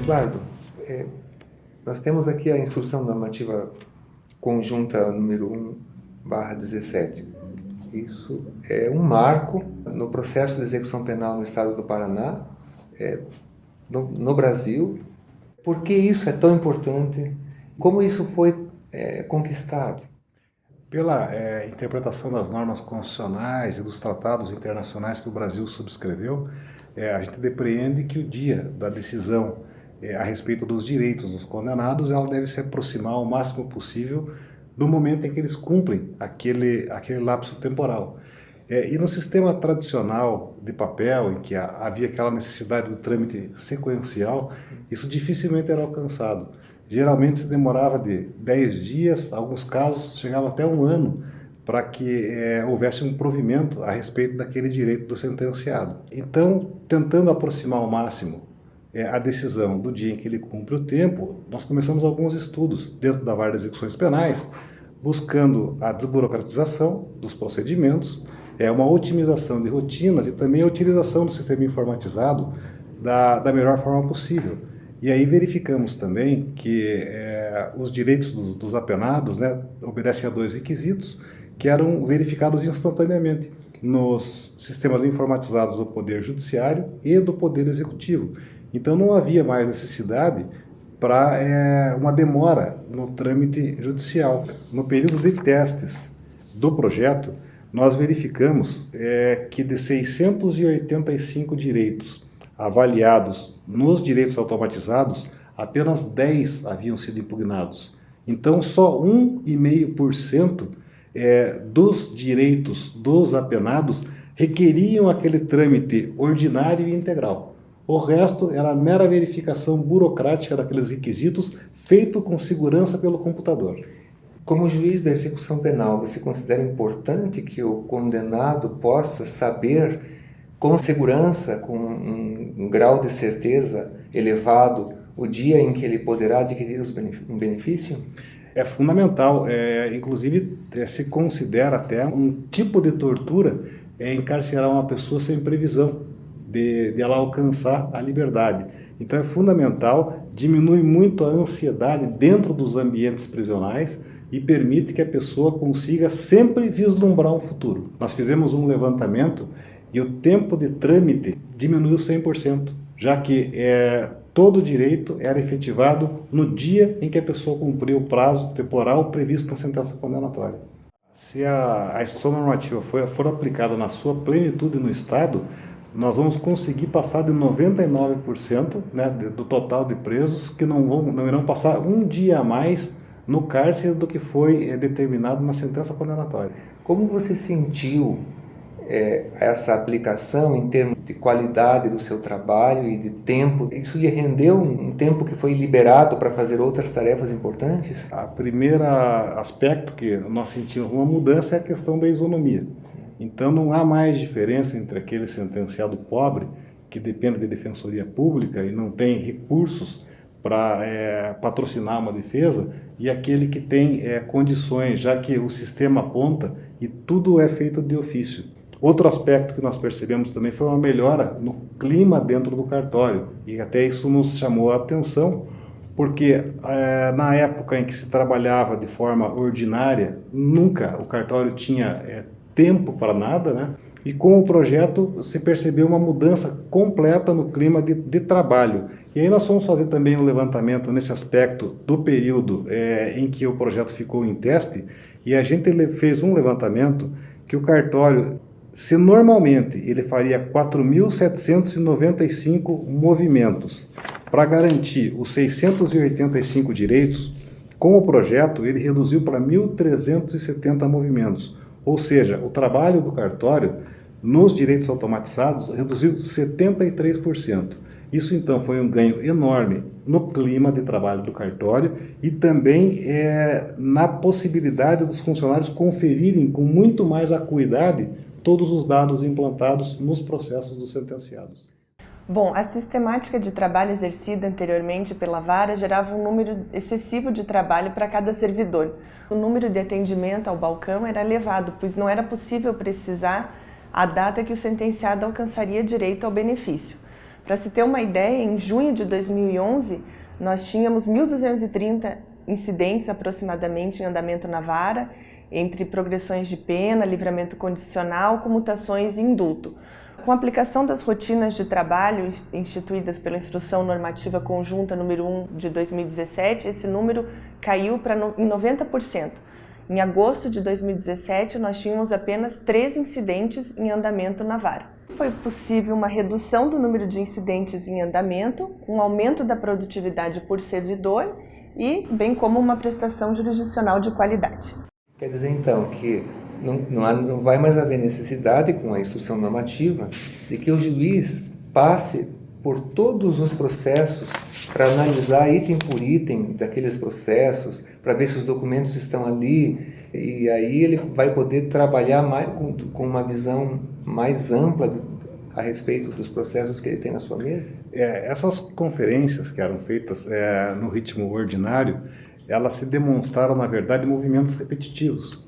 Eduardo, nós temos aqui a Instrução Normativa Conjunta número 1/17. Isso é um marco no processo de execução penal no estado do Paraná, no Brasil. Por que isso é tão importante? Como isso foi conquistado? Pela interpretação das normas constitucionais e dos tratados internacionais que o Brasil subscreveu, a gente depreende que o dia da decisão a respeito dos direitos dos condenados, ela deve se aproximar o máximo possível do momento em que eles cumprem aquele lapso temporal. E no sistema tradicional de papel, em que havia aquela necessidade do trâmite sequencial, isso dificilmente era alcançado. Geralmente se demorava de 10 dias, alguns casos chegava até um ano, para que houvesse um provimento a respeito daquele direito do sentenciado. Então, tentando aproximar ao máximo a decisão do dia em que ele cumpre o tempo, nós começamos alguns estudos dentro da vara de execuções penais, buscando a desburocratização dos procedimentos, uma otimização de rotinas e também a utilização do sistema informatizado da melhor forma possível. E aí verificamos também que os direitos dos apenados obedecem a 2 requisitos que eram verificados instantaneamente nos sistemas informatizados do Poder Judiciário e do Poder Executivo. Então não havia mais necessidade para uma demora no trâmite judicial. No período de testes do projeto, nós verificamos que de 685 direitos avaliados nos direitos automatizados, apenas 10 haviam sido impugnados. Então só 1,5% dos direitos dos apenados requeriam aquele trâmite ordinário e integral. O resto era mera verificação burocrática daqueles requisitos, feito com segurança pelo computador. Como juiz da execução penal, você considera importante que o condenado possa saber com segurança, com um grau de certeza elevado, o dia em que ele poderá adquirir um benefício? É fundamental, inclusive se considera até um tipo de tortura encarcerar uma pessoa sem previsão de ela alcançar a liberdade. Então é fundamental, diminui muito a ansiedade dentro dos ambientes prisionais e permite que a pessoa consiga sempre vislumbrar um futuro. Nós fizemos um levantamento e o tempo de trâmite diminuiu 100%, já que todo o direito era efetivado no dia em que a pessoa cumpriu o prazo temporal previsto na sentença condenatória. Se a instrução normativa for aplicada na sua plenitude no Estado, nós vamos conseguir passar de 99% do total de presos que não irão passar um dia a mais no cárcere do que foi determinado na sentença condenatória. Como você sentiu essa aplicação em termos de qualidade do seu trabalho e de tempo? Isso lhe rendeu um tempo que foi liberado para fazer outras tarefas importantes? A primeira aspecto que nós sentimos uma mudança é a questão da isonomia. Então não há mais diferença entre aquele sentenciado pobre, que depende de defensoria pública e não tem recursos para patrocinar uma defesa, e aquele que tem condições, já que o sistema aponta e tudo é feito de ofício. Outro aspecto que nós percebemos também foi uma melhora no clima dentro do cartório, e até isso nos chamou a atenção, porque na época em que se trabalhava de forma ordinária, nunca o cartório tinha tempo para nada, e com o projeto se percebeu uma mudança completa no clima de trabalho. E aí nós fomos fazer também um levantamento nesse aspecto do período em que o projeto ficou em teste, e a gente fez um levantamento que o cartório, se normalmente ele faria 4.795 movimentos para garantir os 685 direitos, com o projeto ele reduziu para 1.370 movimentos. Ou seja, o trabalho do cartório nos direitos automatizados reduziu 73%. Isso então foi um ganho enorme no clima de trabalho do cartório e também na possibilidade dos funcionários conferirem com muito mais acuidade todos os dados implantados nos processos dos sentenciados. Bom, a sistemática de trabalho exercida anteriormente pela vara gerava um número excessivo de trabalho para cada servidor. O número de atendimento ao balcão era elevado, pois não era possível precisar a data que o sentenciado alcançaria direito ao benefício. Para se ter uma ideia, em junho de 2011, nós tínhamos 1.230 incidentes aproximadamente em andamento na vara, entre progressões de pena, livramento condicional, comutações e indulto. Com a aplicação das rotinas de trabalho instituídas pela Instrução Normativa Conjunta número 1 de 2017, esse número caiu em 90%. Em agosto de 2017, nós tínhamos apenas 3 incidentes em andamento na vara. Foi possível uma redução do número de incidentes em andamento, um aumento da produtividade por servidor e bem como uma prestação jurisdicional de qualidade. Quer dizer, então, que não vai mais haver necessidade, com a instrução normativa, de que o juiz passe por todos os processos para analisar item por item daqueles processos, para ver se os documentos estão ali, e aí ele vai poder trabalhar mais, com uma visão mais ampla a respeito dos processos que ele tem na sua mesa? Essas conferências que eram feitas no ritmo ordinário, elas se demonstraram, na verdade, movimentos repetitivos,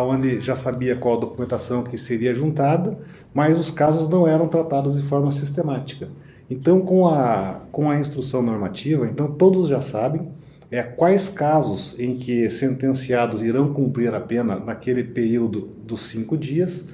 onde já sabia qual a documentação que seria juntada, mas os casos não eram tratados de forma sistemática. Então, com a instrução normativa, então todos já sabem quais casos em que sentenciados irão cumprir a pena naquele período dos 5 dias,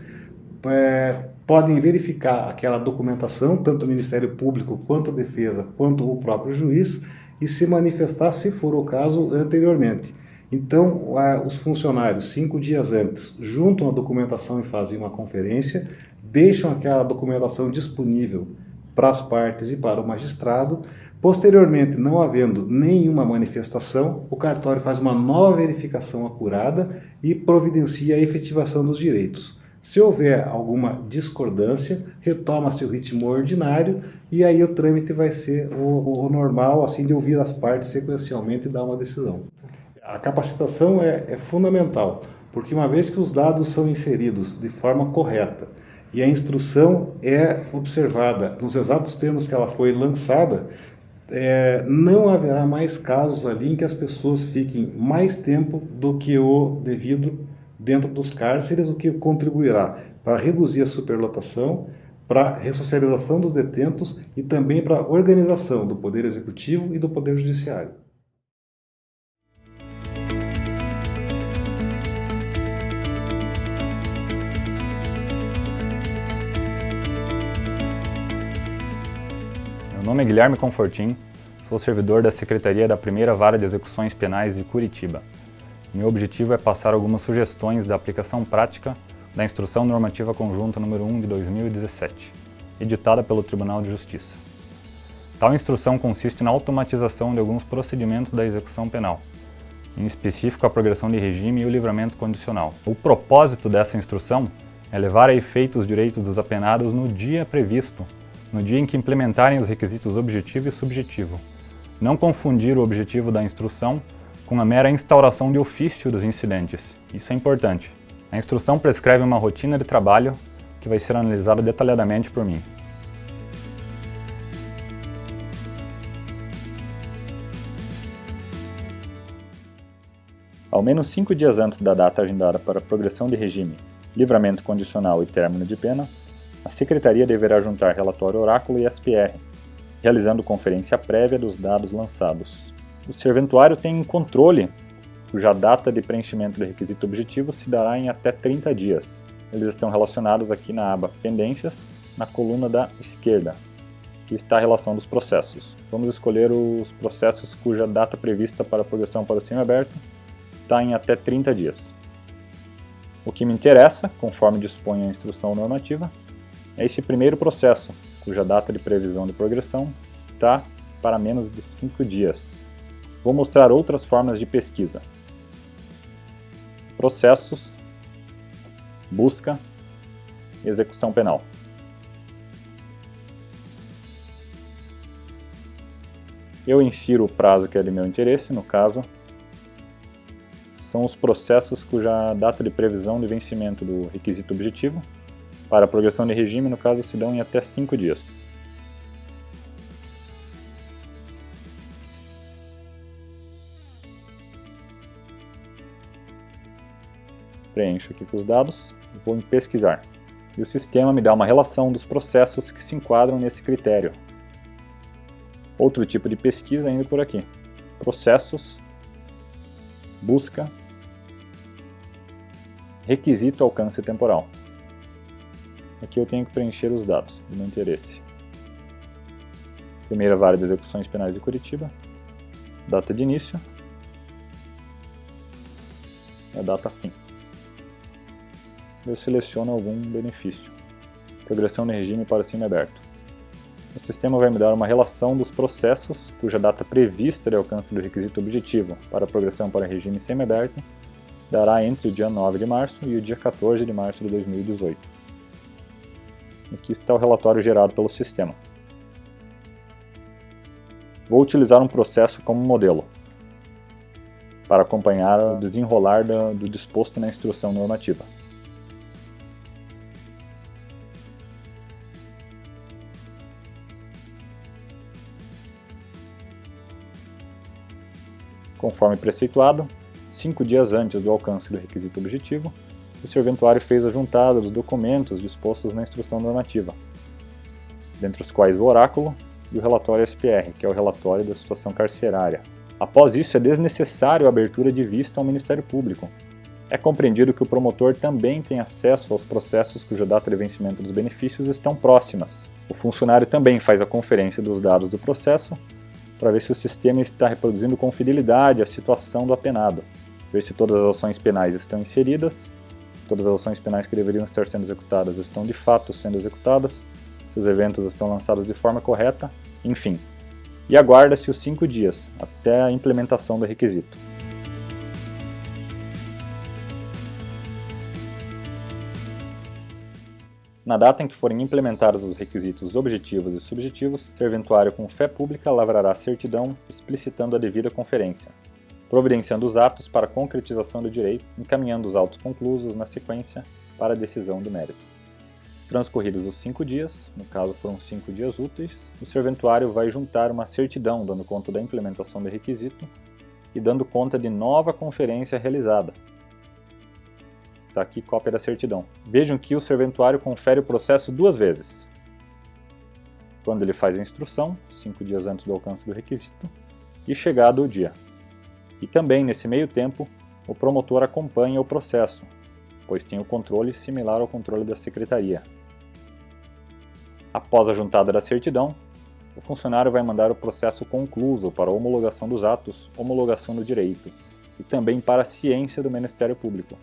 podem verificar aquela documentação, tanto o Ministério Público, quanto a defesa, quanto o próprio juiz, e se manifestar, se for o caso, anteriormente. Então, os funcionários, 5 dias antes, juntam a documentação e fazem uma conferência, deixam aquela documentação disponível para as partes e para o magistrado. Posteriormente, não havendo nenhuma manifestação, o cartório faz uma nova verificação acurada e providencia a efetivação dos direitos. Se houver alguma discordância, retoma-se o ritmo ordinário e aí o trâmite vai ser o normal, assim, de ouvir as partes sequencialmente e dar uma decisão. A capacitação é fundamental, porque uma vez que os dados são inseridos de forma correta e a instrução é observada nos exatos termos que ela foi lançada, não haverá mais casos ali em que as pessoas fiquem mais tempo do que o devido dentro dos cárceres, o que contribuirá para reduzir a superlotação, para a ressocialização dos detentos e também para a organização do Poder Executivo e do Poder Judiciário. Meu nome é Guilherme Confortin, sou servidor da Secretaria da Primeira Vara de Execuções Penais de Curitiba. Meu objetivo é passar algumas sugestões da aplicação prática da Instrução Normativa Conjunta número 1 de 2017, editada pelo Tribunal de Justiça. Tal instrução consiste na automatização de alguns procedimentos da execução penal, em específico a progressão de regime e o livramento condicional. O propósito dessa instrução é levar a efeito os direitos dos apenados no dia previsto, no dia em que implementarem os requisitos objetivo e subjetivo. Não confundir o objetivo da instrução com a mera instauração de ofício dos incidentes. Isso é importante. A instrução prescreve uma rotina de trabalho que vai ser analisada detalhadamente por mim. Ao menos 5 dias antes da data agendada para progressão de regime, livramento condicional e término de pena, a Secretaria deverá juntar relatório oráculo e SPR, realizando conferência prévia dos dados lançados. O serventuário tem um controle, cuja data de preenchimento do requisito objetivo se dará em até 30 dias. Eles estão relacionados aqui na aba Pendências, na coluna da esquerda, que está a relação dos processos. Vamos escolher os processos cuja data prevista para a progressão para o semiaberto está em até 30 dias. O que me interessa, conforme dispõe a instrução normativa, é esse primeiro processo, cuja data de previsão de progressão está para menos de 5 dias. Vou mostrar outras formas de pesquisa. Processos, busca, execução penal. Eu insiro o prazo que é de meu interesse, no caso, são os processos cuja data de previsão de vencimento do requisito objetivo. Para a progressão de regime, no caso, se dão em até 5 dias. Preencho aqui com os dados e vou em pesquisar. e o sistema me dá uma relação dos processos que se enquadram nesse critério. Outro tipo de pesquisa indo por aqui. Processos, busca, requisito alcance temporal. Aqui eu tenho que preencher os dados do meu interesse. Primeira vara de execuções penais de Curitiba, data de início e a data fim. Eu seleciono algum benefício. Progressão de regime para semiaberto. O sistema vai me dar uma relação dos processos cuja data prevista de alcance do requisito objetivo para a progressão para regime semiaberto dará entre o dia 9 de março e o dia 14 de março de 2018. Aqui está o relatório gerado pelo sistema. Vou utilizar um processo como modelo para acompanhar o desenrolar do disposto na instrução normativa. Conforme preceituado, 5 dias antes do alcance do requisito objetivo, o serventuário fez a juntada dos documentos dispostos na instrução normativa, dentre os quais o oráculo e o relatório SPR, que é o relatório da situação carcerária. Após isso, é desnecessário a abertura de vista ao Ministério Público. É compreendido que o promotor também tem acesso aos processos cuja data de vencimento dos benefícios estão próximas. O funcionário também faz a conferência dos dados do processo para ver se o sistema está reproduzindo com fidelidade a situação do apenado, ver se todas as ações penais estão inseridas, todas as ações penais que deveriam estar sendo executadas estão de fato sendo executadas, se os eventos estão lançados de forma correta, enfim. E aguarda-se os 5 dias até a implementação do requisito. Na data em que forem implementados os requisitos objetivos e subjetivos, o serventuário com fé pública lavrará certidão explicitando a devida conferência, providenciando os atos para concretização do direito, encaminhando os autos conclusos na sequência para a decisão do mérito. Transcorridos os 5 dias, no caso foram 5 dias úteis, o serventuário vai juntar uma certidão dando conta da implementação do requisito e dando conta de nova conferência realizada. Está aqui cópia da certidão. Vejam que o serventuário confere o processo 2 vezes. Quando ele faz a instrução, 5 dias antes do alcance do requisito, e chegado o dia. E também, nesse meio tempo, o promotor acompanha o processo, pois tem o controle similar ao controle da secretaria. Após a juntada da certidão, o funcionário vai mandar o processo concluso para a homologação dos atos, homologação do direito, e também para a ciência do Ministério Público.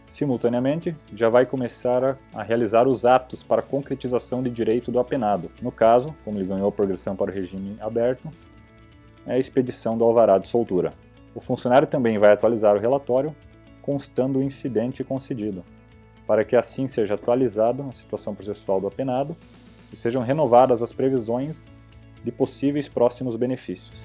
Simultaneamente, já vai começar a realizar os atos para a concretização de direito do apenado. No caso, como ele ganhou a progressão para o regime aberto, é a expedição do alvará de soltura. O funcionário também vai atualizar o relatório, constando o incidente concedido, para que assim seja atualizada a situação processual do apenado e sejam renovadas as previsões de possíveis próximos benefícios.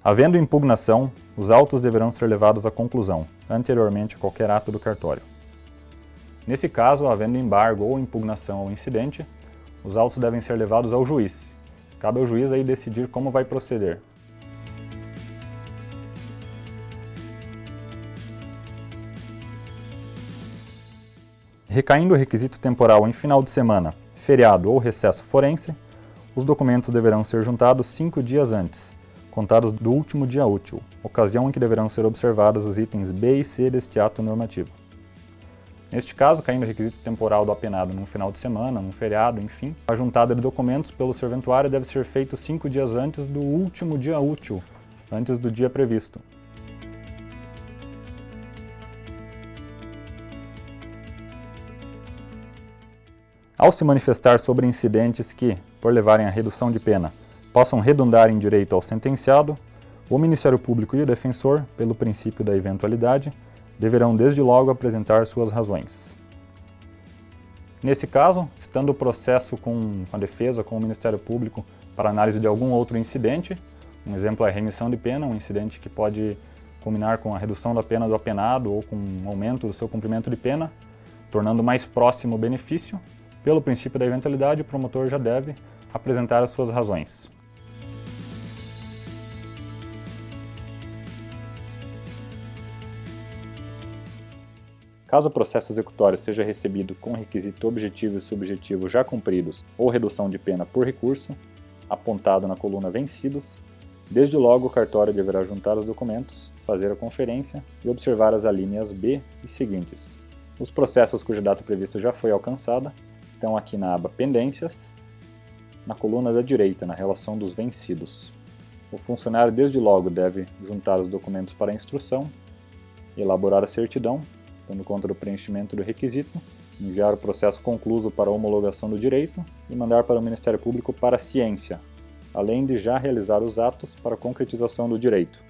Havendo impugnação, os autos deverão ser levados à conclusão, anteriormente a qualquer ato do cartório. Nesse caso, havendo embargo ou impugnação ao incidente, os autos devem ser levados ao juiz. Cabe ao juiz aí decidir como vai proceder. Recaindo o requisito temporal em final de semana, feriado ou recesso forense, os documentos deverão ser juntados 5 dias antes, contados do último dia útil, ocasião em que deverão ser observados os itens B e C deste ato normativo. Neste caso, caindo o requisito temporal do apenado num final de semana, num feriado, enfim, a juntada de documentos pelo serventuário deve ser feita 5 dias antes do último dia útil, antes do dia previsto. Ao se manifestar sobre incidentes que, por levarem à redução de pena, possam redundar em direito ao sentenciado, o Ministério Público e o defensor, pelo princípio da eventualidade, deverão desde logo apresentar suas razões. Nesse caso, estando o processo com a defesa, com o Ministério Público, para análise de algum outro incidente, um exemplo é a remissão de pena, um incidente que pode culminar com a redução da pena do apenado ou com um aumento do seu cumprimento de pena, tornando mais próximo o benefício, pelo princípio da eventualidade, o promotor já deve apresentar as suas razões. Caso o processo executório seja recebido com requisito objetivo e subjetivo já cumpridos ou redução de pena por recurso, apontado na coluna vencidos, desde logo o cartório deverá juntar os documentos, fazer a conferência e observar as alíneas B e seguintes. Os processos cuja data prevista já foi alcançada estão aqui na aba Pendências, na coluna da direita, na relação dos vencidos. O funcionário desde logo deve juntar os documentos para a instrução, elaborar a certidão, dando conta do preenchimento do requisito, enviar o processo concluso para a homologação do direito e mandar para o Ministério Público para a ciência, além de já realizar os atos para a concretização do direito.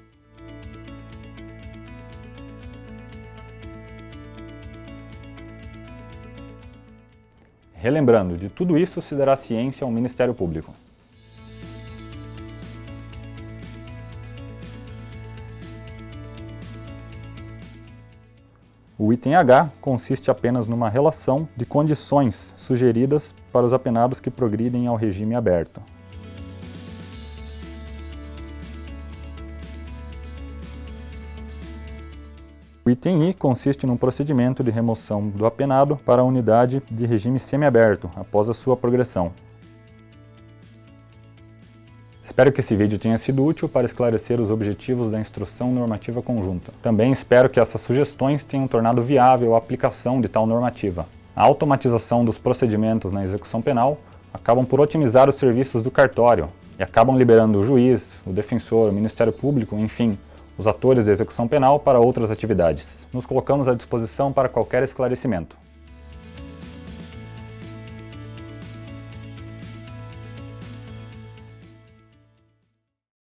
Relembrando, de tudo isso se dará ciência ao Ministério Público. O item H consiste apenas numa relação de condições sugeridas para os apenados que progridem ao regime aberto. O item I consiste num procedimento de remoção do apenado para a unidade de regime semiaberto após a sua progressão. Espero que esse vídeo tenha sido útil para esclarecer os objetivos da instrução normativa conjunta. Também espero que essas sugestões tenham tornado viável a aplicação de tal normativa. A automatização dos procedimentos na execução penal acabam por otimizar os serviços do cartório e acabam liberando o juiz, o defensor, o Ministério Público, enfim, os atores da execução penal para outras atividades. Nos colocamos à disposição para qualquer esclarecimento.